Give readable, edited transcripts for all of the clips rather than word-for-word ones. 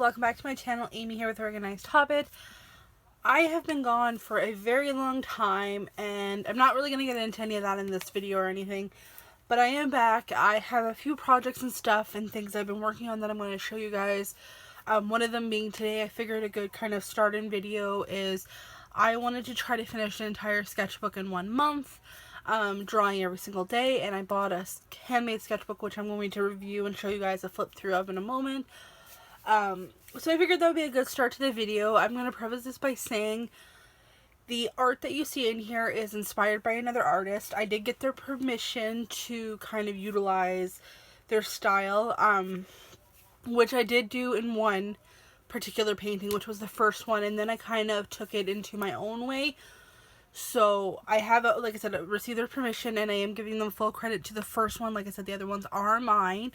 welcome back to my channel. Amy here with Organized Hobbit. I have been gone for a very long time, and I'm not really going to get into any of that in this video or anything, but I am back. I have a few projects and stuff and things I've been working on that I'm going to show you guys. One of them being today, I figured a good kind of start-in video is I wanted to try to finish an entire sketchbook in 1 month, drawing every single day, and I bought a handmade sketchbook which I'm going to review and show you guys a flip through of in a moment. So I figured that would be a good start to the video. I'm going to preface this by saying the art that you see in here is inspired by another artist. I did get their permission to kind of utilize their style, which I did do in one particular painting, which was the first one, and then I kind of took it into my own way. So I have, like I said, received their permission, and I am giving them full credit to the first one. Like I said, the other ones are mine.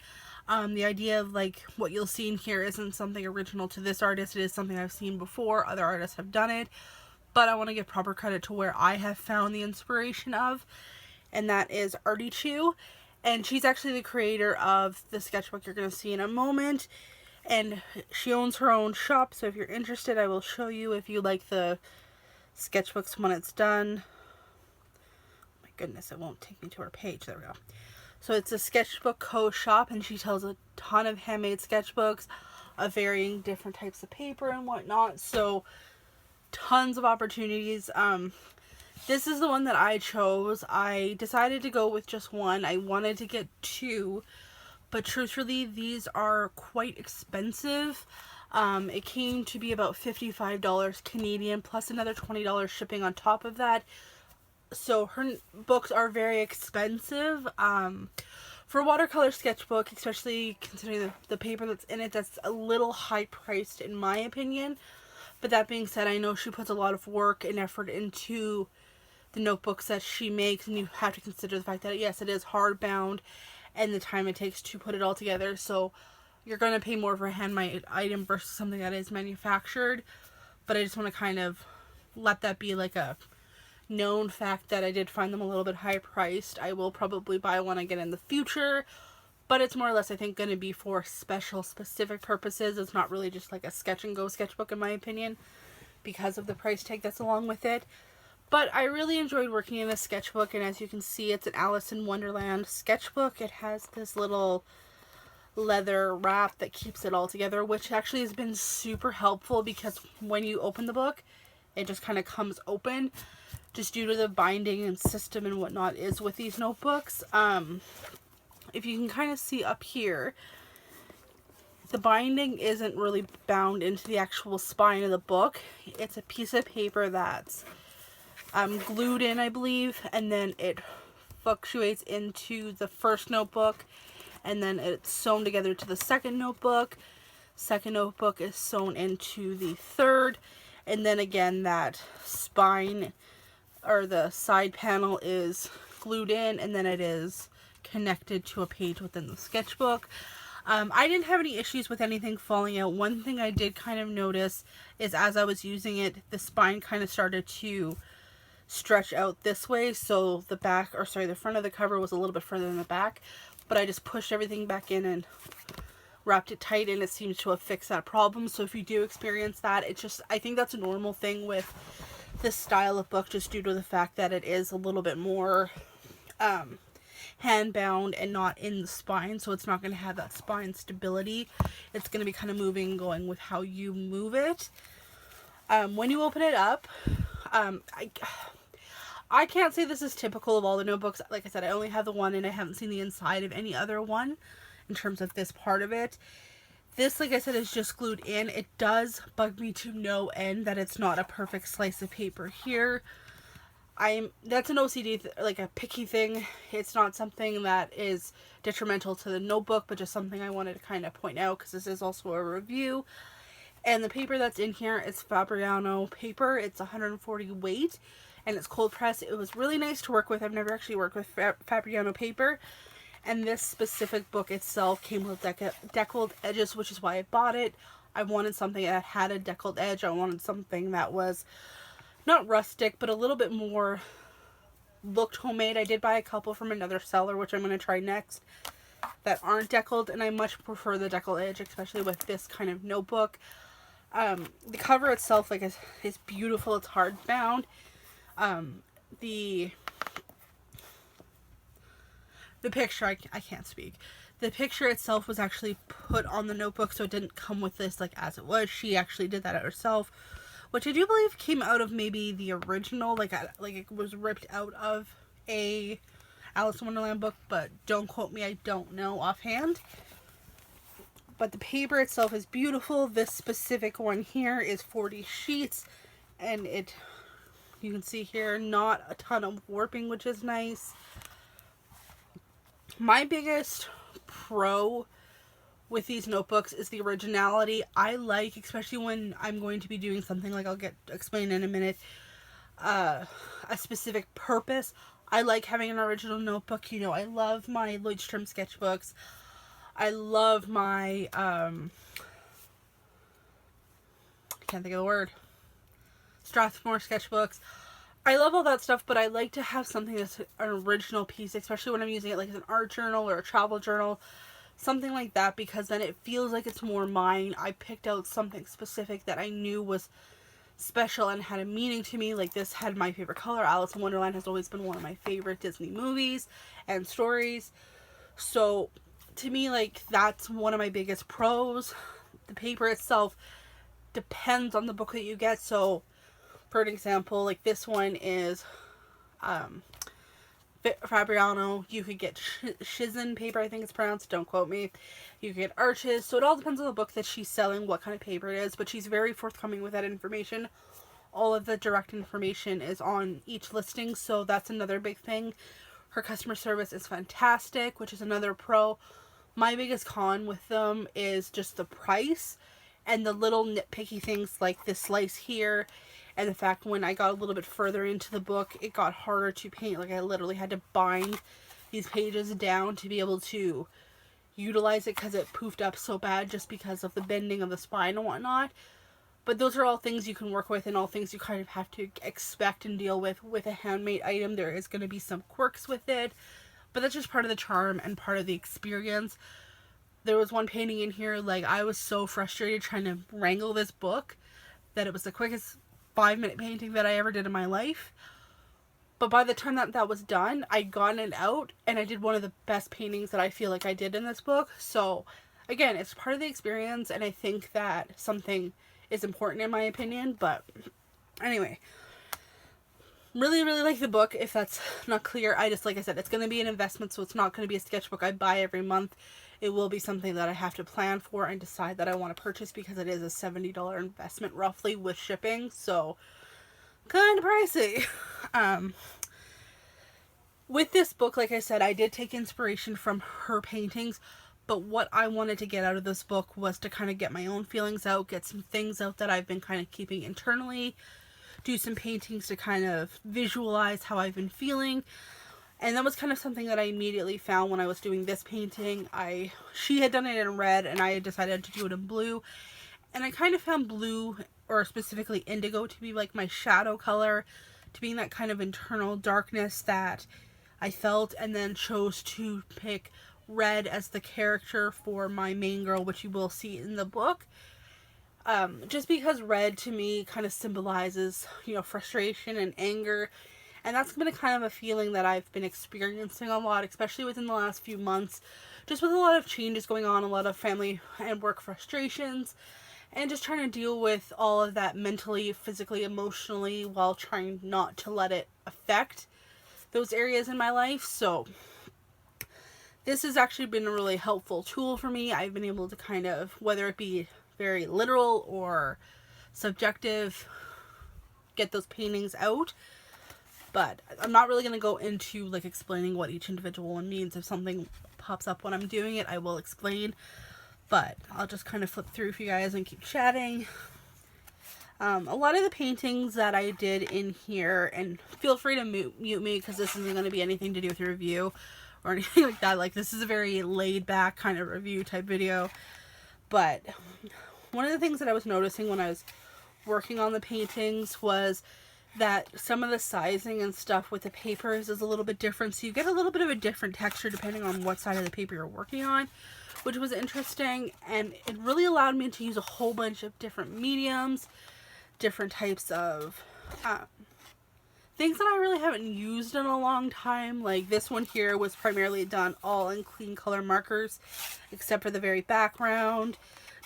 The idea of like what you'll see in here isn't something original to this artist. It is something I've seen before. Other artists have done it, but I want to give proper credit to where I have found the inspiration of, and that is Artie Chu. And she's actually the creator of the sketchbook you're going to see in a moment. And she owns her own shop, so if you're interested, I will show you if you like the sketchbooks when it's done. My goodness, it won't take me to her page. There we go. So it's a Sketchbook Co. shop, and she sells a ton of handmade sketchbooks of varying different types of paper and whatnot. So tons of opportunities. This is the one that I chose. I decided to go with just one. I wanted to get two, but truthfully, these are quite expensive. It came to be about $55 Canadian plus another $20 shipping on top of that. So her books are very expensive. For a watercolor sketchbook, especially considering the paper that's in it, that's a little high priced in my opinion. But that being said, I know she puts a lot of work and effort into the notebooks that she makes, and you have to consider the fact that yes, it is hardbound and the time it takes to put it all together. So you're going to pay more for a handmade item versus something that is manufactured. But I just want to kind of let that be like a known fact that I did find them a little bit high priced. I will probably buy one again in the future, but it's more or less I think going to be for special specific purposes. It's not really just like a sketch and go sketchbook in my opinion because of the price tag that's along with it. But I really enjoyed working in a sketchbook, and as you can see, it's an Alice in Wonderland sketchbook. It has this little leather wrap that keeps it all together, which actually has been super helpful because when you open the book, it just kind of comes open just due to the binding and system and whatnot is with these notebooks. If you can kind of see up here, the binding isn't really bound into the actual spine of the book. It's a piece of paper that's glued in, I believe, and then it fluctuates into the first notebook, and then it's sewn together to the second notebook. Second notebook is sewn into the third, and then again that spine or the side panel is glued in, and then it is connected to a page within the sketchbook. I didn't have any issues with anything falling out. One thing I did kind of notice is as I was using it, the spine kind of started to stretch out this way, so the back, or sorry, the front of the cover was a little bit further than the back, but I just pushed everything back in and wrapped it tight, and it seems to have fixed that problem. So if you do experience that, it's just, I think that's a normal thing with this style of book, just due to the fact that it is a little bit more hand bound and not in the spine, so it's not going to have that spine stability. It's going to be kind of moving, going with how you move it. When you open it up, I can't say this is typical of all the notebooks. Like I said, I only have the one, and I haven't seen the inside of any other one in terms of this part of it. This, like I said, is just glued in. It does bug me to no end that it's not a perfect slice of paper here. That's an OCD, like a picky thing. It's not something that is detrimental to the notebook, but just something I wanted to kind of point out because this is also a review. And the paper that's in here is Fabriano paper. It's 140 weight, and it's cold pressed. It was really nice to work with. I've never actually worked with Fabriano paper. And this specific book itself came with deckled edges, which is why I bought it. I wanted something that had a deckled edge. I wanted something that was not rustic, but a little bit more looked homemade. I did buy a couple from another seller, which I'm going to try next. that aren't deckled, and I much prefer the deckle edge, especially with this kind of notebook. The cover itself, like, is beautiful. It's hardbound. The picture, I can't speak. The picture itself was actually put on the notebook, so it didn't come with this, like, as it was. She actually did that herself, which I do believe came out of maybe the original, like it was ripped out of a Alice in Wonderland book, but don't quote me, I don't know offhand. But the paper itself is beautiful. This specific one here is 40 sheets, and you can see here, not a ton of warping, which is nice. My biggest pro with these notebooks is the originality. I like, especially when I'm going to be doing something like I'll explain in a minute, a specific purpose. I like having an original notebook. You know, I love my Lloydstrom sketchbooks. I love my, I can't think of the word, Strathmore sketchbooks. I love all that stuff, but I like to have something that's an original piece, especially when I'm using it like as an art journal or a travel journal, something like that, because then it feels like it's more mine. I picked out something specific that I knew was special and had a meaning to me. Like, this had my favorite color. Alice in Wonderland has always been one of my favorite Disney movies and stories. So to me, like, that's one of my biggest pros. The paper itself depends on the book that you get. So for an example, like this one is Fabriano. You could get Shizen paper, I think it's pronounced, don't quote me. You could get Arches. So it all depends on the book that she's selling, what kind of paper it is, but she's very forthcoming with that information. All of the direct information is on each listing, so that's another big thing. Her customer service is fantastic, which is another pro. My biggest con with them is just the price and the little nitpicky things like this slice here, and the fact when I got a little bit further into the book, it got harder to paint. Like, I literally had to bind these pages down to be able to utilize it because it poofed up so bad just because of the bending of the spine and whatnot. But those are all things you can work with, and all things you kind of have to expect and deal with a handmade item. There is going to be some quirks with it, but that's just part of the charm and part of the experience. There was one painting in here, like, I was so frustrated trying to wrangle this book that it was the quickest 5-minute painting that I ever did in my life. But by the time that was done, I'd gotten it out, and I did one of the best paintings that I feel like I did in this book. So again, it's part of the experience, and I think that something is important in my opinion. But anyway, really like the book. If that's not clear, like I said, it's going to be an investment, so it's not going to be a sketchbook I buy every month. It will be something that I have to plan for and decide that I want to purchase, because it is a $70 investment roughly with shipping, so kind of pricey. With this book, like I said, I did take inspiration from her paintings, but what I wanted to get out of this book was to kind of get my own feelings out, get some things out that I've been kind of keeping internally, do some paintings to kind of visualize how I've been feeling. And that was kind of something that I immediately found when I was doing this painting. She had done it in red, and I had decided to do it in blue. And I kind of found blue, or specifically indigo, to be like my shadow color, to being that kind of internal darkness that I felt, and then chose to pick red as the character for my main girl, which you will see in the book. Just because red to me kind of symbolizes, you know, frustration and anger. And that's been a kind of a feeling that I've been experiencing a lot, especially within the last few months. Just with a lot of changes going on, a lot of family and work frustrations, and just trying to deal with all of that mentally, physically, emotionally, while trying not to let it affect those areas in my life. So this has actually been a really helpful tool for me. I've been able to kind of, whether it be very literal or subjective, get those paintings out. But I'm not really going to go into like explaining what each individual one means. If something pops up when I'm doing it, I will explain. But I'll just kind of flip through for you guys and keep chatting. A lot of the paintings that I did in here, and feel free to mute me because this isn't going to be anything to do with your review or anything like that. Like, this is a very laid back kind of review type video. But one of the things that I was noticing when I was working on the paintings was that some of the sizing and stuff with the papers is a little bit different. So you get a little bit of a different texture depending on what side of the paper you're working on, which was interesting. And it really allowed me to use a whole bunch of different mediums, different types of things that I really haven't used in a long time. Like this one here was primarily done all in clean color markers, except for the very background.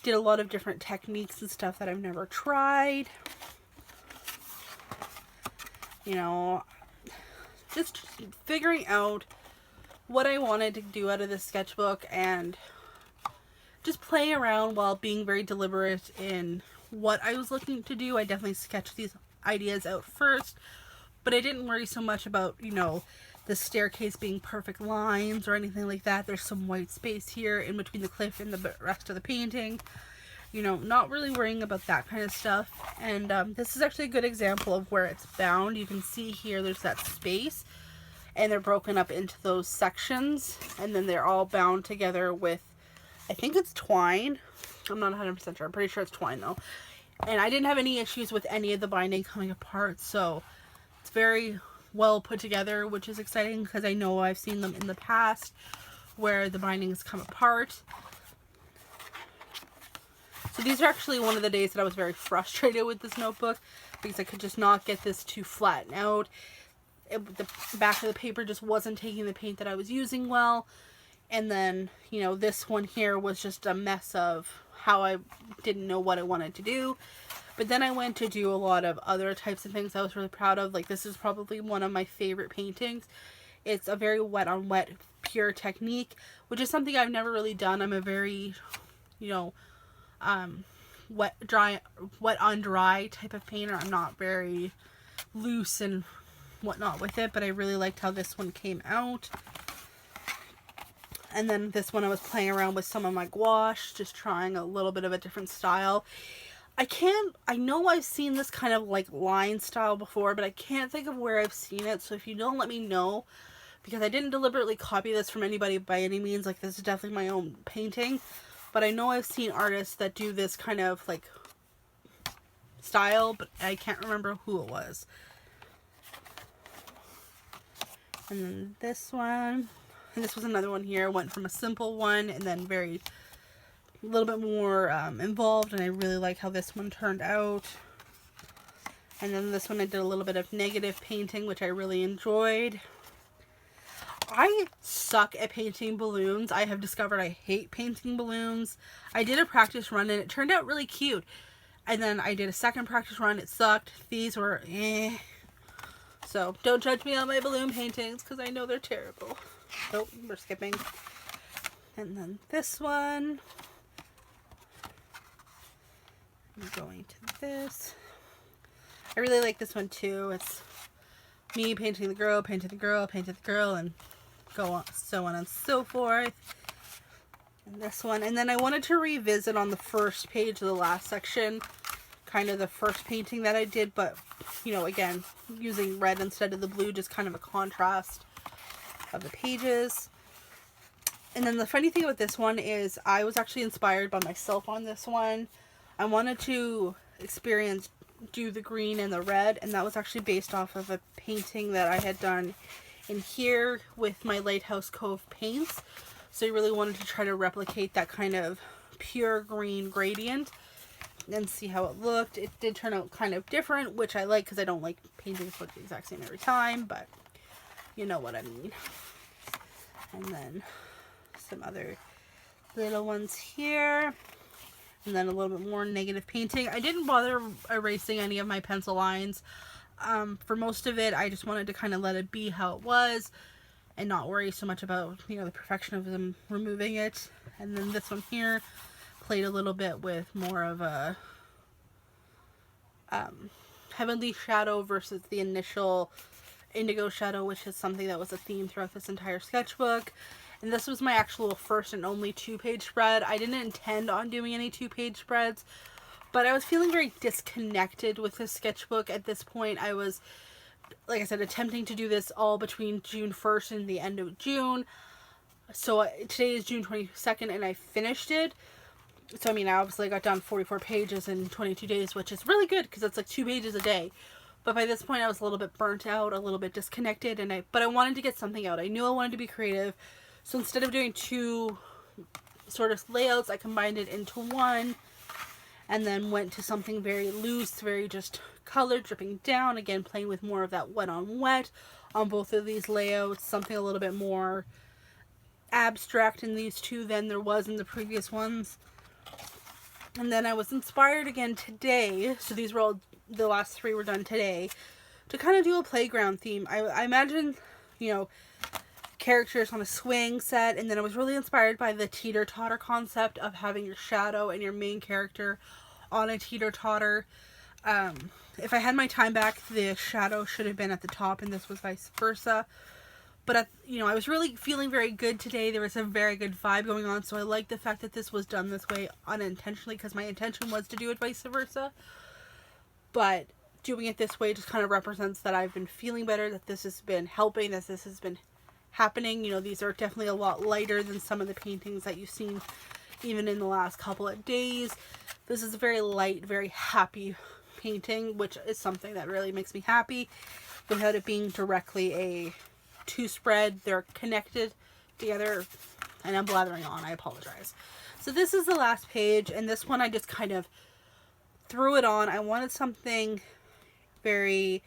Did a lot of different techniques and stuff that I've never tried. You know, just figuring out what I wanted to do out of this sketchbook and just playing around while being very deliberate in what I was looking to do. I definitely sketched these ideas out first, but I didn't worry so much about, you know, the staircase being perfect lines or anything like that. There's some white space here in between the cliff and the rest of the painting. You know, not really worrying about that kind of stuff. And this is actually a good example of where it's bound. You can see here there's that space, and they're broken up into those sections, and then they're all bound together with, I think it's twine. I'm not 100% sure. I'm pretty sure it's twine though. And I didn't have any issues with any of the binding coming apart, so it's very well put together, which is exciting because I know I've seen them in the past where the bindings come apart. So these are actually one of the days that I was very frustrated with this notebook because I could just not get this to flatten out. The back of the paper just wasn't taking the paint that I was using well. And then, you know, this one here was just a mess of how I didn't know what I wanted to do. But then I went to do a lot of other types of things I was really proud of. Like this is probably one of my favorite paintings. It's a very wet on wet pure technique, which is something I've never really done. I'm a very, you know, wet on dry type of painter. I'm not very loose and whatnot with it, but I really liked how this one came out. And then this one I was playing around with some of my gouache, just trying a little bit of a different style. I know I've seen this kind of like line style before, but I can't think of where I've seen it. So if you don't, let me know, because I didn't deliberately copy this from anybody by any means. Like this is definitely my own painting. But I know I've seen artists that do this kind of like style, but I can't remember who it was. And then this one, and this was another one here. Went from a simple one and then a little bit more involved, and I really like how this one turned out. And then this one I did a little bit of negative painting, which I really enjoyed. I suck at painting balloons. I have discovered I hate painting balloons. I did a practice run and it turned out really cute. And then I did a second practice run. It sucked. These were eh. So don't judge me on my balloon paintings because I know they're terrible. Oh, we're skipping. And then this one. I'm going to this. I really like this one too. It's me painting the girl, painting the girl, painting the girl, and go on, so on and so forth. And this one. And then I wanted to revisit on the first page of the last section, kind of the first painting that I did, but, you know, again, using red instead of the blue, just kind of a contrast of the pages. And then the funny thing about this one is I was actually inspired by myself on this one. I wanted to do the green and the red, and that was actually based off of a painting that I had done in here with my Lighthouse Cove paints. So I really wanted to try to replicate that kind of pure green gradient and see how it looked. It did turn out kind of different, which I like because I don't like paintings look the exact same every time, but you know what I mean. And then some other little ones here. And then a little bit more negative painting. I didn't bother erasing any of my pencil lines. For most of it, I just wanted to kind of let it be how it was and not worry so much about, you know, the perfection of them removing it. And then this one here played a little bit with more of a heavenly shadow versus the initial indigo shadow, which is something that was a theme throughout this entire sketchbook. And this was my actual first and only 2-page spread. I didn't intend on doing any 2-page spreads, but I was feeling very disconnected with this sketchbook at this point. I was, like I said, attempting to do this all between June 1st and the end of June. So today is June 22nd and I finished it. So I mean, I obviously got done 44 pages in 22 days, which is really good because it's like 2 pages a day. But by this point I was a little bit burnt out, a little bit disconnected, but I wanted to get something out. I knew I wanted to be creative. So instead of doing two sort of layouts, I combined it into one and then went to something very loose, very just color dripping down. Again, playing with more of that wet on wet on both of these layouts. Something a little bit more abstract in these two than there was in the previous ones. And then I was inspired again today, so these were all, the last three were done today, to kind of do a playground theme. I imagine, you know, characters on a swing set, and then I was really inspired by the teeter-totter concept of having your shadow and your main character on a teeter-totter. If I had my time back, the shadow should have been at the top and this was vice versa. But, I was really feeling very good today. There was a very good vibe going on, so I like the fact that this was done this way unintentionally, because my intention was to do it vice versa. But doing it this way just kind of represents that I've been feeling better, that this has been helping, that this has been happening. These are definitely a lot lighter than some of the paintings that you've seen even in the last couple of days. This is a very light, very happy painting, which is something that really makes me happy without it being directly a two spread. They're connected together, and I'm blathering on, I apologize. So this is the last page, and this one I just kind of threw it on. I wanted something very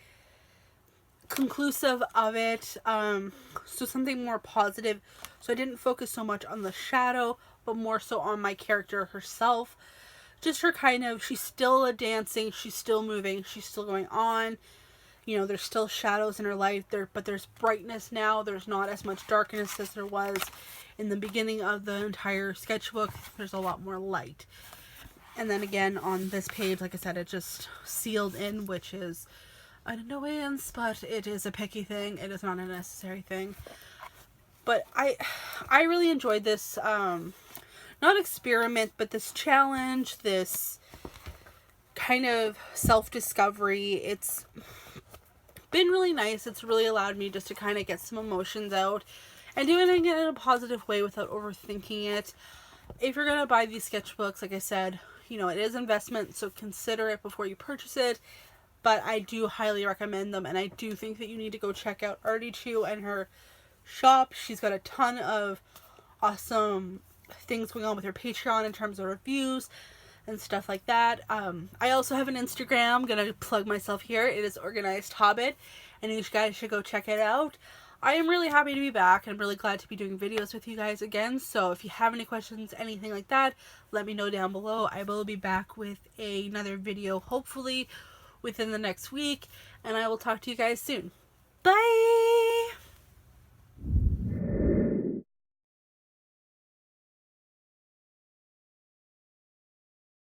conclusive of it, so something more positive, so I didn't focus so much on the shadow but more so on my character herself. Just her kind of, she's still dancing, she's still moving, she's still going on. There's still shadows in her life there, but there's brightness now. There's not as much darkness as there was in the beginning of the entire sketchbook. There's a lot more light. And then again on this page, like I said, it just sealed in, which is an annoyance, but it is a picky thing. It is not a necessary thing. But I really enjoyed this, not experiment, but this challenge, this kind of self-discovery. It's been really nice. It's really allowed me just to kind of get some emotions out and do it in a positive way without overthinking it. If you're going to buy these sketchbooks, like I said, it is investment, so consider it before you purchase it. But I do highly recommend them, and I do think that you need to go check out Artie2 and her shop. She's got a ton of awesome things going on with her Patreon in terms of reviews and stuff like that. I also have an Instagram. I'm gonna plug myself here. It is Organized Hobbit, and you guys should go check it out. I am really happy to be back, and I'm really glad to be doing videos with you guys again. So if you have any questions, anything like that, let me know down below. I will be back with another video, hopefully within the next week, and I will talk to you guys soon. Bye!